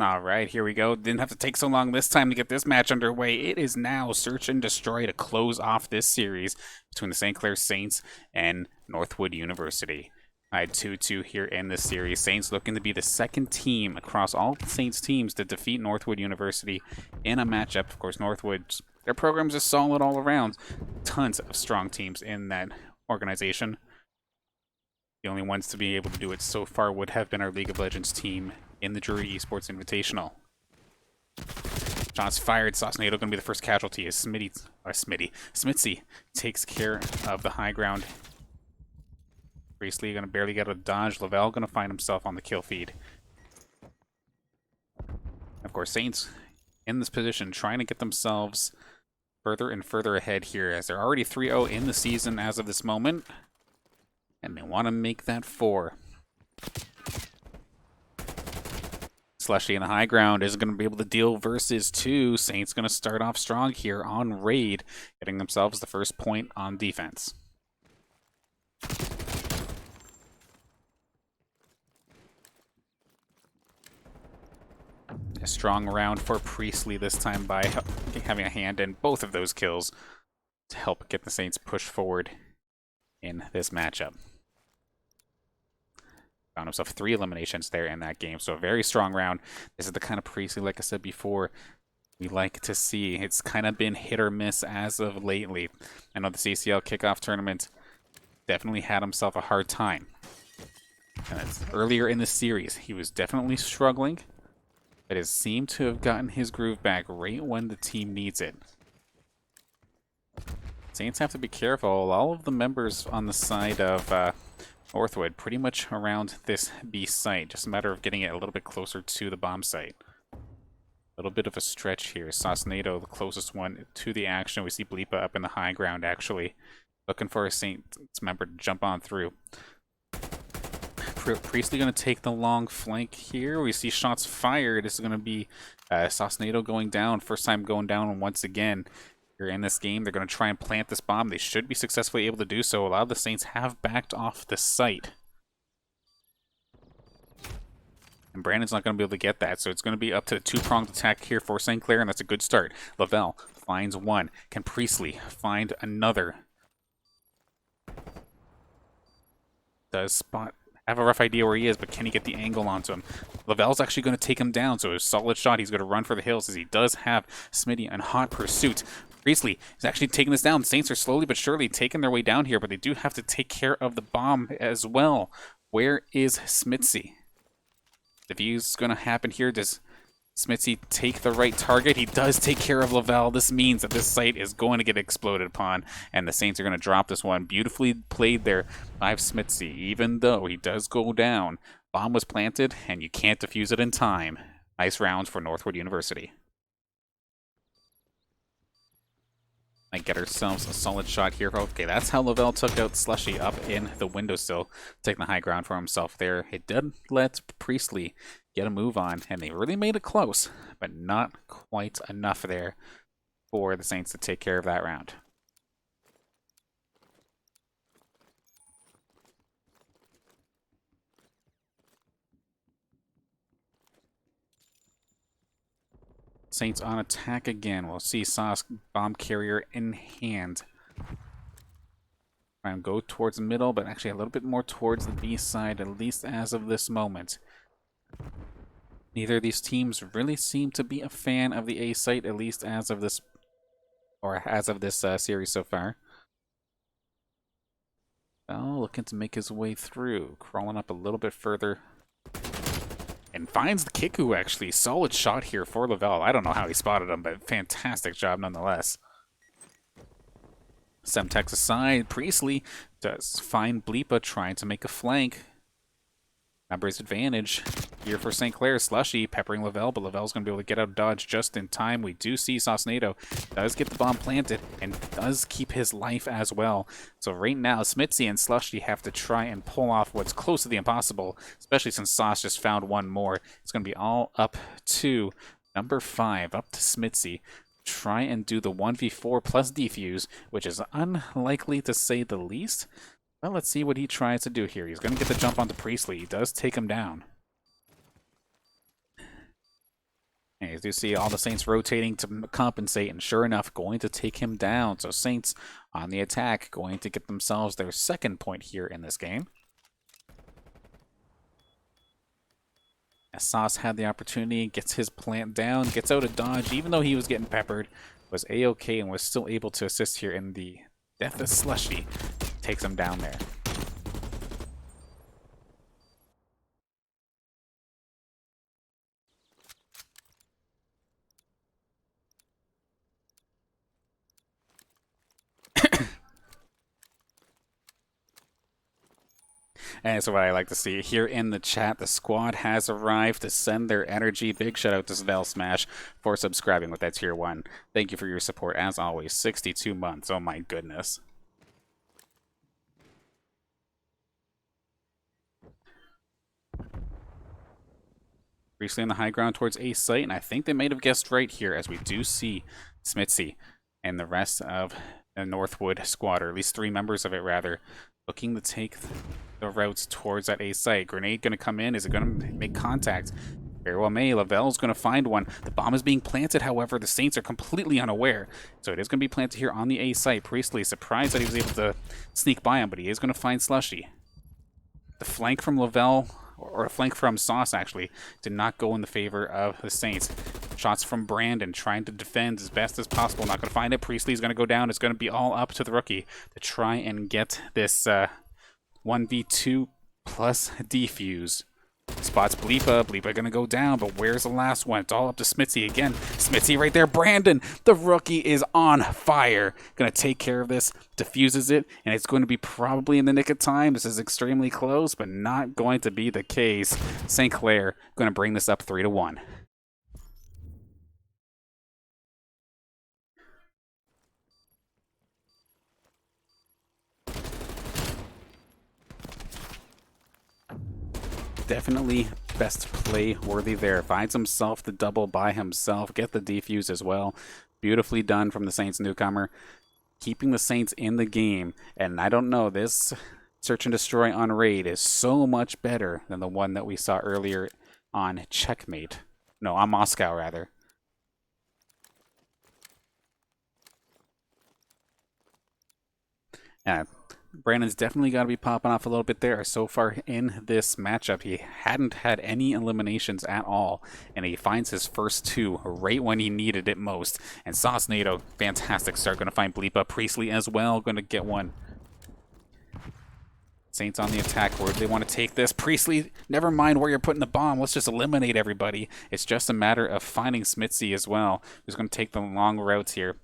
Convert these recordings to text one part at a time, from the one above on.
All right, here we go. Didn't have to take so long this time to get this match underway. It is now Search and Destroy to close off this series between the St. Clair Saints and Northwood University. I had 2-2 here in this series. Saints looking to be the second team across all Saints teams to defeat Northwood University in a matchup. Of course, Northwood's their programs are solid all around. Tons of strong teams in that organization. The only ones to be able to do it so far would have been our League of Legends team in the Drury Esports Invitational. Shots fired. Saucenato going to be the first casualty as Smitzy takes care of the high ground. Priestley going to barely get a dodge. Lavelle going to find himself on the kill feed. Of course, Saints in this position trying to get themselves further and further ahead here as they're already 3-0 in the season as of this moment. And they want to make that 4. Slushy in the high ground isn't going to be able to deal versus 2. Saints going to start off strong here on raid, getting themselves the first point on defense. A strong round for Priestley this time by having a hand in both of those kills to help get the Saints push forward in this matchup. Found himself 3 eliminations there in that game, so a very strong round. This is the kind of Priestley, like I said before, we like to see. It's kind of been hit or miss as of lately. I know the CCL kickoff tournament definitely had himself a hard time. And earlier in the series, he was definitely struggling, but has seemed to have gotten his groove back right when the team needs it. Saints have to be careful. All of the members on the side of Northwood pretty much around this B site. Just a matter of getting it a little bit closer to the bomb site. A little bit of a stretch here. Saucenato, the closest one to the action. We see Bleepa up in the high ground, actually. Looking for a Saints member to jump on through. Priestley going to take the long flank here. We see shots fired. This is going to be Saucenato going down. First time going down once again. In this game, they're going to try and plant this bomb. They should be successfully able to do so. A lot of the Saints have backed off the site. And Brandon's not going to be able to get that, so it's going to be up to the 2-pronged attack here for St. Clair, and that's a good start. Lavelle finds one. Can Priestley find another? Does Spot have a rough idea where he is, but can he get the angle onto him? Lavelle's actually going to take him down, so a solid shot. He's going to run for the hills as he does have Smitty in hot pursuit. Priestley is actually taking this down. Saints are slowly but surely taking their way down here, but they do have to take care of the bomb as well. Where is Smitzy? The view's going to happen here. Does Smitzy take the right target? He does take care of Lavelle. This means that this site is going to get exploded upon, and the Saints are going to drop this one. Beautifully played there by Smitzy, even though he does go down. Bomb was planted, and you can't defuse it in time. Nice rounds for Northwood University. Might get ourselves a solid shot here. Okay, that's how Lavelle took out Slushy up in the windowsill, taking the high ground for himself there. It did let Priestley get a move on, and they really made it close, but not quite enough there for the Saints to take care of that round. Saints on attack again. We'll see Sauce bomb carrier in hand. Try and go towards the middle, but actually a little bit more towards the B side, at least as of this moment. Neither of these teams really seem to be a fan of the A site, at least as of this, series so far. Oh, looking to make his way through, crawling up a little bit further. And finds the Kiku, actually. Solid shot here for Lavelle. I don't know how he spotted him, but fantastic job nonetheless. Semtex aside, Priestley does find Bleepa trying to make a flank. Numbers advantage here for St. Clair. Slushy peppering Lavelle, but Lavelle's going to be able to get out of dodge just in time. We do see Saucenato does get the bomb planted and does keep his life as well. So right now, Smitzy and Slushy have to try and pull off what's close to the impossible, especially since Sauce just found one more. It's going to be all up to number 5, up to Smitzy. Try and do the 1v4 plus defuse, which is unlikely to say the least. Well, let's see what he tries to do here. He's going to get the jump onto Priestley. He does take him down. As you see all the Saints rotating to compensate, and sure enough, going to take him down. So Saints on the attack, going to get themselves their second point here in this game. As Sauce had the opportunity, gets his plant down, gets out of dodge, even though he was getting peppered, was A-okay and was still able to assist here in the death of Slushy. Takes him down there. And so what I like to see here in the chat, the squad has arrived to send their energy. Big shout out to Svel Smash for subscribing with that tier 1. Thank you for your support as always. 62 months. Oh my goodness. Briefly on the high ground towards A site, and I think they might have guessed right here as we do see Smitzy and the rest of the Northwood squad, or at least 3 members of it rather, looking to take the routes towards that A site. Grenade going to come in. Is it going to make contact? Very well may. Lavelle's going to find one. The bomb is being planted, however. The Saints are completely unaware. So it is going to be planted here on the A site. Priestley surprised that he was able to sneak by him, but he is going to find Slushy. The flank from Lavelle, or a flank from Sauce actually, did not go in the favor of the Saints. Shots from Brandon trying to defend as best as possible. Not going to find it. Priestley's going to go down. It's going to be all up to the rookie to try and get this 1v2 plus defuse. Spots Bleepa. Bleepa going to go down, but where's the last one? It's all up to Smitzy again. Smitzy right there. Brandon, the rookie, is on fire. Going to take care of this. Diffuses it, and it's going to be probably in the nick of time. This is extremely close, but not going to be the case. St. Clair going to bring this up 3-1. Definitely best play worthy there. Finds himself the double by himself. Get the defuse as well. Beautifully done from the Saints newcomer. Keeping the Saints in the game. And I don't know, this search and destroy on raid is so much better than the one that we saw earlier on Checkmate. No, on Moscow rather. Yeah. Brandon's definitely got to be popping off a little bit there. So far in this matchup, he hadn't had any eliminations at all, and he finds his first 2 right when he needed it most. And Sauce NATO, fantastic start. Going to find Bleepa. Priestley as well, going to get one. Saints on the attack. Where do they want to take this? Priestley, never mind where you're putting the bomb. Let's just eliminate everybody. It's just a matter of finding Smitzy as well, who's going to take the long routes here.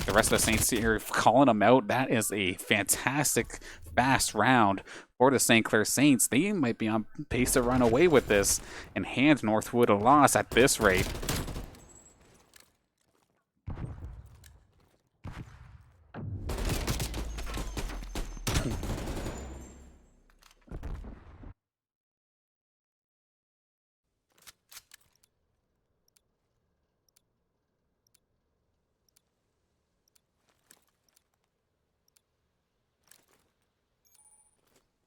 The rest of the Saints here calling him out. That is a fantastic, fast round for the St. Clair Saints. They might be on pace to run away with this and hand Northwood a loss at this rate.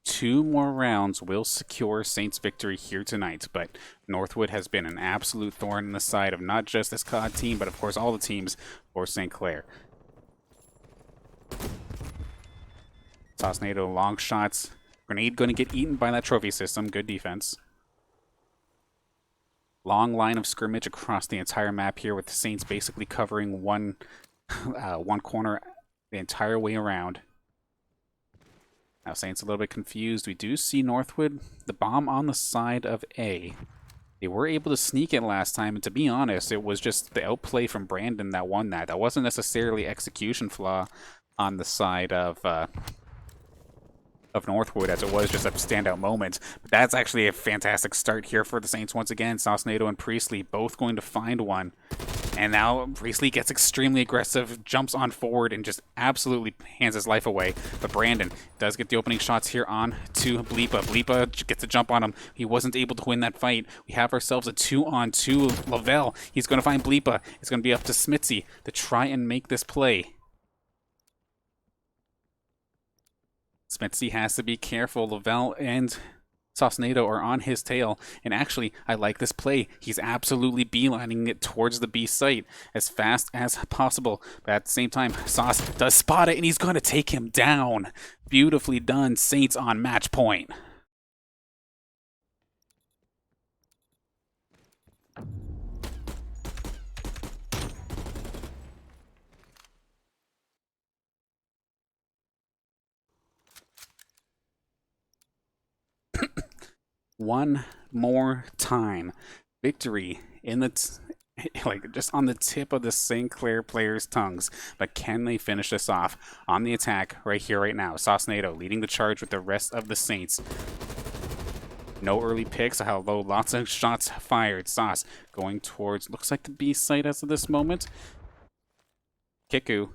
Two more rounds will secure Saints' victory here tonight, but Northwood has been an absolute thorn in the side of not just this COD team, but of course all the teams for St. Clair. Toss NATO, long shots. Grenade going to get eaten by that trophy system. Good defense. Long line of scrimmage across the entire map here, with the Saints basically covering one corner the entire way around. Now Saints a little bit confused. We do see Northwood, the bomb on the side of A. They were able to sneak it last time, and to be honest, it was just the outplay from Brandon that won that. That wasn't necessarily execution flaw on the side of Northwood, as it was just a standout moment. But that's actually a fantastic start here for the Saints once again. Sauce NATO and Priestley both going to find one. And now Priestley gets extremely aggressive, jumps on forward, and just absolutely hands his life away. But Brandon does get the opening shots here on to Bleepa. Bleepa gets a jump on him. He wasn't able to win that fight. We have ourselves a 2-on-2 Lavelle. He's going to find Bleepa. It's going to be up to Smitzy to try and make this play. Smitzy has to be careful. Lavelle and Saucedo are on his tail, and actually, I like this play. He's absolutely beelining it towards the B site as fast as possible, but at the same time, Sauce does spot it, and he's going to take him down. Beautifully done, Saints on match point. One more time. Victory in the like just on the tip of the St. Clair players' tongues. But can they finish this off on the attack right here, right now? Saucedo leading the charge with the rest of the Saints. No early picks, although lots of shots fired. Sauce going towards, looks like the B site as of this moment. Kiku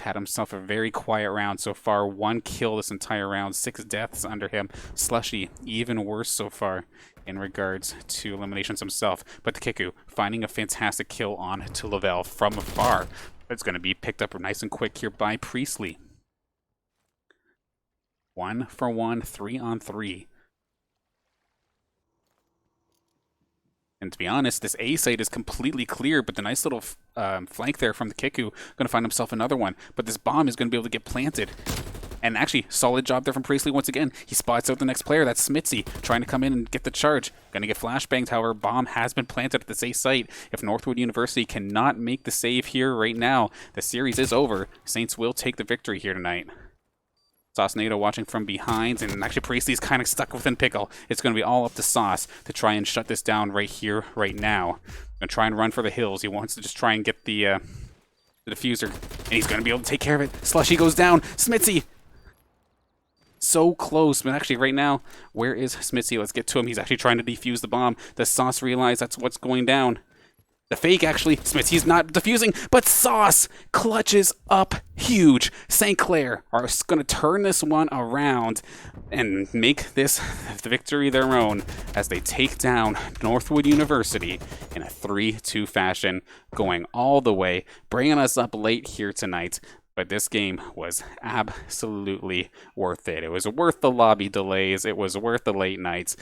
had himself a very quiet round so far. 1 kill this entire round, 6 deaths under him. Slushy, even worse so far in regards to eliminations himself. But the Kiku finding a fantastic kill on to Lavelle from afar. It's going to be picked up nice and quick here by Priestley. 1 for 1, 3 on 3. And to be honest, this A site is completely clear, but the nice little flank there from the Kiku going to find himself another one. But this bomb is going to be able to get planted. And actually, solid job there from Priestley once again. He spots out the next player. That's Smitzy trying to come in and get the charge. Going to get flashbanged, however, bomb has been planted at this A site. If Northwood University cannot make the save here right now, the series is over. Saints will take the victory here tonight. Saucedo watching from behind, and actually Priestley's kind of stuck within pickle. It's going to be all up to Sauce to try and shut this down right here, right now. Going to try and run for the hills. He wants to just try and get the diffuser, and he's going to be able to take care of it. Slushy goes down. Smitzy! So close, but actually right now, where is Smitzy? Let's get to him. He's actually trying to defuse the bomb. Does Sauce realize that's what's going down? The fake, actually. Smitzy's not defusing, but Sauce clutches up huge. St. Clair are going to turn this one around and make this the victory their own as they take down Northwood University in a 3-2 fashion, going all the way, bringing us up late here tonight. But this game was absolutely worth it. It was worth the lobby delays. It was worth the late nights.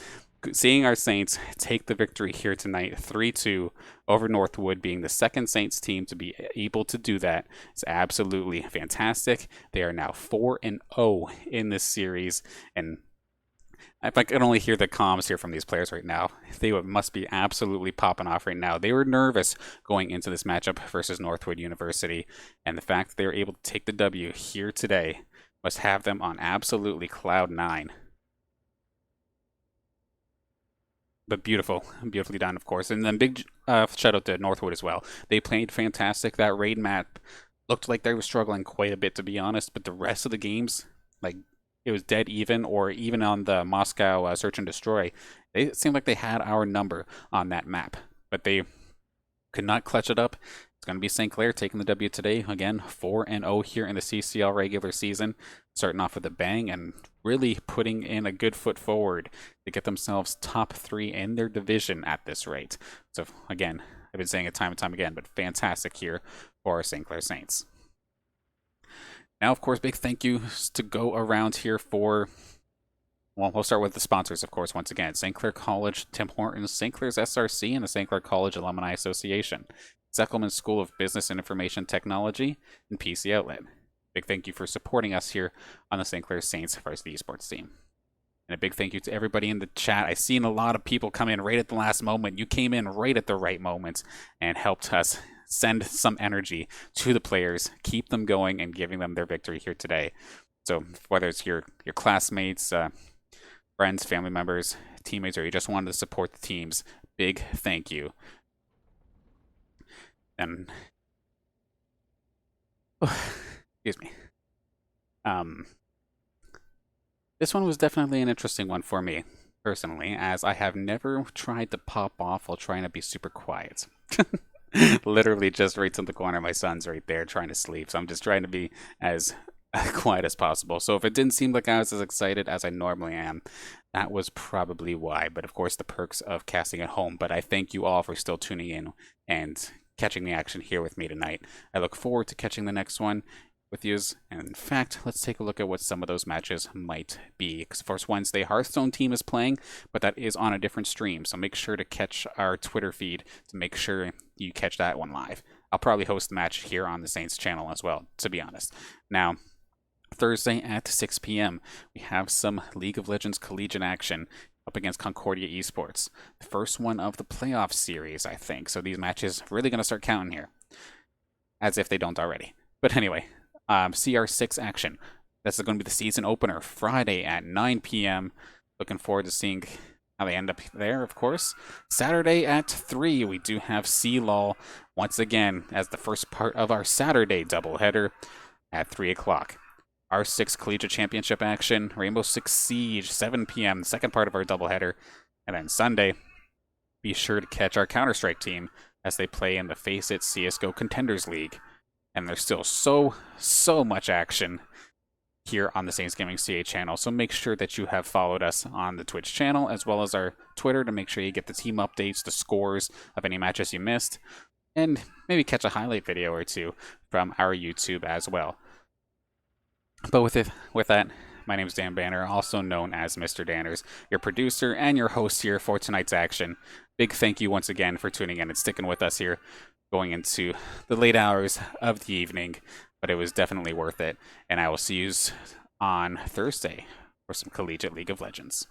Seeing our Saints take the victory here tonight, 3-2 over Northwood, being the second Saints team to be able to do that, is absolutely fantastic. They are now 4-0 in this series, and if I could only hear the comms here from these players right now, they must be absolutely popping off right now. They were nervous going into this matchup versus Northwood University, and the fact that they were able to take the W here today must have them on absolutely cloud 9. But beautifully done, of course. And then big shout out to Northwood as well. They played fantastic. That raid map looked like they were struggling quite a bit, to be honest. But the rest of the games, like, it was dead even, or even on the Moscow Search and Destroy, it seemed like they had our number on that map. But they could not clutch it up. It's going to be St. Clair taking the W today. Again, 4-0 here in the CCL regular season. Starting off with a bang and really putting in a good foot forward to get themselves top 3 in their division at this rate. So again, I've been saying it time and time again, but fantastic here for our St. Clair Saints. Now, of course, big thank yous to go around here for, well, we'll start with the sponsors, of course, once again. St. Clair College, Tim Hortons, St. Clair's SRC, and the St. Clair College Alumni Association. Zeckelman School of Business and Information Technology, and PC Outlet. Big thank you for supporting us here on the St. Clair Saints Varsity Esports team. And a big thank you to everybody in the chat. I've seen a lot of people come in right at the last moment. You came in right at the right moment and helped us send some energy to the players, keep them going, and giving them their victory here today. So whether it's your classmates, friends, family members, teammates, or you just wanted to support the teams, big thank you. And excuse me. This one was definitely an interesting one for me, personally, as I have never tried to pop off while trying to be super quiet. Literally just right to the corner. My son's right there trying to sleep, so I'm just trying to be as quiet as possible. So if it didn't seem like I was as excited as I normally am, that was probably why. But of course, the perks of casting at home. But I thank you all for still tuning in and catching the action here with me tonight. I look forward to catching the next one. with you. And in fact, let's take a look at what some of those matches might be. Because first Wednesday, Hearthstone team is playing, but that is on a different stream. So make sure to catch our Twitter feed to make sure you catch that one live. I'll probably host the match here on the Saints channel as well, to be honest. Now, Thursday at 6 p.m., we have some League of Legends collegiate action up against Concordia Esports. The first one of the playoff series, I think. So these matches really going to start counting here. As if they don't already. But anyway, CR6 action. This is going to be the season opener, Friday at 9 p.m. Looking forward to seeing how they end up there, of course. Saturday at 3, we do have CLOL once again as the first part of our Saturday doubleheader at 3 o'clock. R6 Collegiate Championship action, Rainbow Six Siege, 7 p.m., the second part of our doubleheader. And then Sunday, be sure to catch our Counter-Strike team as they play in the Face It CSGO Contenders League. And there's still so much action here on the Saints Gaming CA channel, so make sure that you have followed us on the Twitch channel as well as our Twitter to make sure you get the team updates, the scores of any matches you missed, and maybe catch a highlight video or two from our YouTube as well. But with that, my name is Dan Banner, also known as Mr. Danners, your producer and your host here for tonight's action. Big thank you once again for tuning in and sticking with us here going into the late hours of the evening, but it was definitely worth it. And I will see you on Thursday for some Collegiate League of Legends.